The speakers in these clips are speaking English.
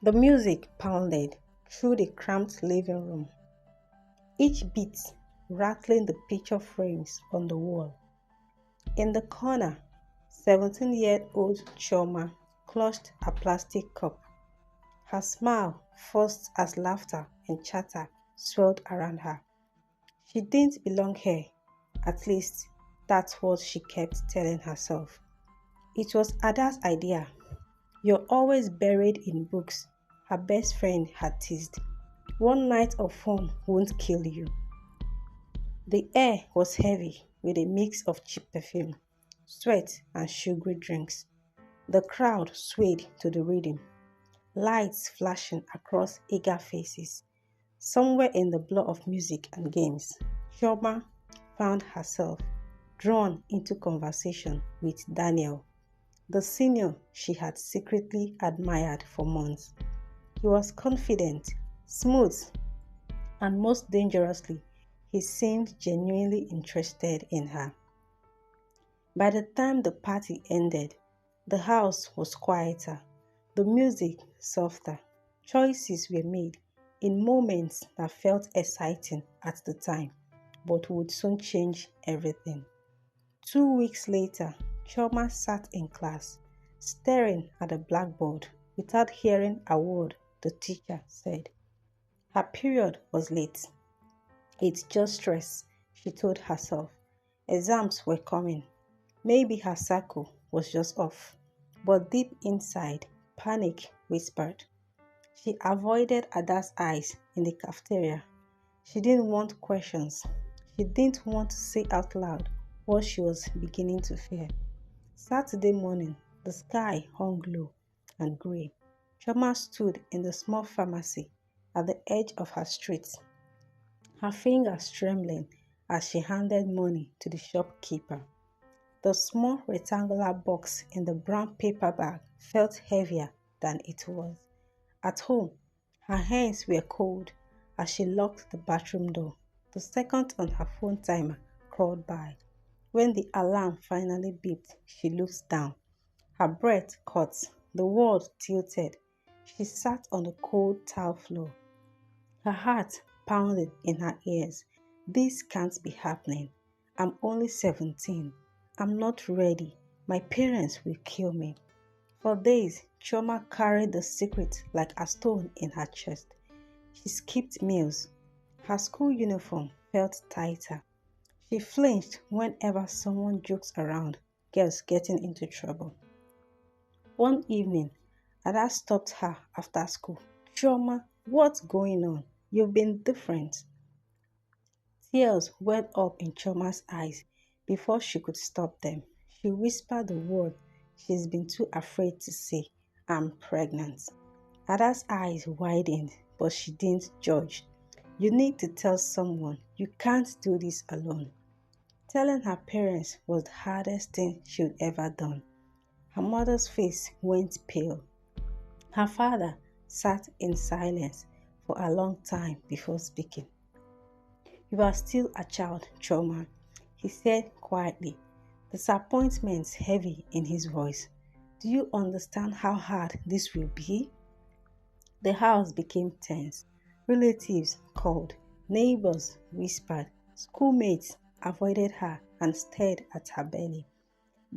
The music pounded through the cramped living room, each beat rattling the picture frames on the wall. In the corner, 17-year-old Chioma clutched a plastic cup. Her smile forced as laughter and chatter swirled around her. She didn't belong here, at least that's what she kept telling herself. It was Ada's idea. You're always buried in books, her best friend had teased. One night of fun won't kill you. The air was heavy with a mix of cheap perfume, sweat, and sugary drinks. The crowd swayed to the rhythm, lights flashing across eager faces. Somewhere in the blur of music and games, Chioma found herself drawn into conversation with Daniel, the senior she had secretly admired for months. He was confident, smooth, and most dangerously, he seemed genuinely interested in her. By the time the party ended, the house was quieter, the music softer. Choices were made in moments that felt exciting at the time, but would soon change everything. 2 weeks later, Choma sat in class, staring at the blackboard without hearing a word the teacher said. Her period was late. It's just stress, she told herself. Exams were coming. Maybe her circle was just off. But deep inside, panic whispered. She avoided Ada's eyes in the cafeteria. She didn't want questions. She didn't want to say out loud what she was beginning to fear. Saturday morning, the sky hung low and grey. Choma stood in the small pharmacy at the edge of her street, her fingers trembling as she handed money to the shopkeeper. The small rectangular box in the brown paper bag felt heavier than it was. At home, her hands were cold as she locked the bathroom door. The second on her phone timer crawled by. When the alarm finally beeped, she looked down. Her breath caught, the world tilted. She sat on the cold tile floor. Her heart pounded in her ears. This can't be happening. I'm only 17. I'm not ready. My parents will kill me. For days, Chioma carried the secret like a stone in her chest. She skipped meals. Her school uniform felt tighter. She flinched whenever someone joked around girls getting into trouble. One evening, Ada stopped her after school. Chioma, what's going on? You've been different. Tears welled up in Chioma's eyes before she could stop them. She whispered the word she's been too afraid to say, I'm pregnant. Ada's eyes widened, but she didn't judge. You need to tell someone. You can't do this alone. Telling her parents was the hardest thing she'd ever done. Her mother's face went pale. Her father sat in silence for a long time before speaking. You are still a child, Chioma, he said quietly, disappointment heavy in his voice. Do you understand how hard this will be? The house became tense. Relatives called, neighbors whispered, schoolmates avoided her and stared at her belly.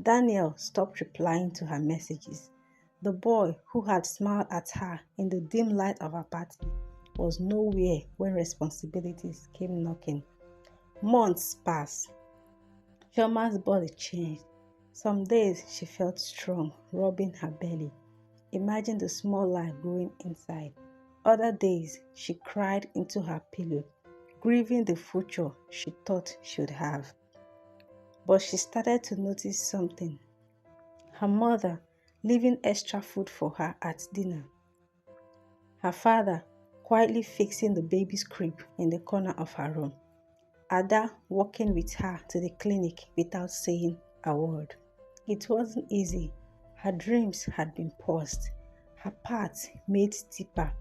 Daniel stopped replying to her messages. The boy who had smiled at her in the dim light of her party was nowhere when responsibilities came knocking. Months passed. Chioma's body changed. Some days she felt strong, rubbing her belly. Imagine the small life growing inside. Other days she cried into her pillow, grieving the future she thought she'd have. But she started to notice something. Her mother leaving extra food for her at dinner. Her father quietly fixing the baby's crib in the corner of her room. Ada walking with her to the clinic without saying a word. It wasn't easy. Her dreams had been paused, her path made steeper,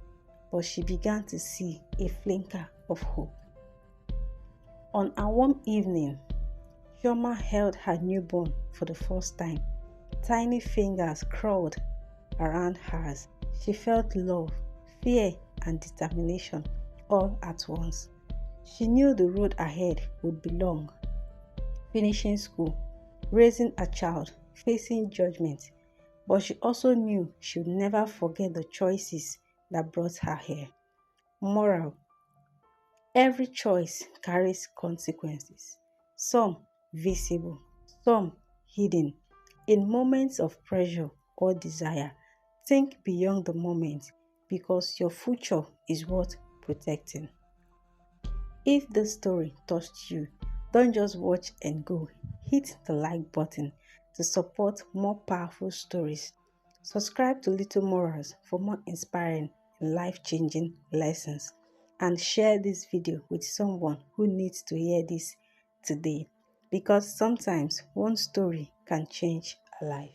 but she began to see a flicker of hope. On a warm evening, Chioma held her newborn for the first time. Tiny fingers crawled around hers. She felt love, fear, and determination all at once. She knew the road ahead would be long: finishing school, raising a child, facing judgment. But she also knew she would never forget the choices that brought her here. Moral: every choice carries consequences, some visible, some hidden. In moments of pressure or desire, think beyond the moment because your future is worth protecting. If this story touched you, don't just watch and go. Hit the like button to support more powerful stories. Subscribe to Little Morals for more inspiring and life-changing lessons. And share this video with someone who needs to hear this today. Because sometimes one story can change a life.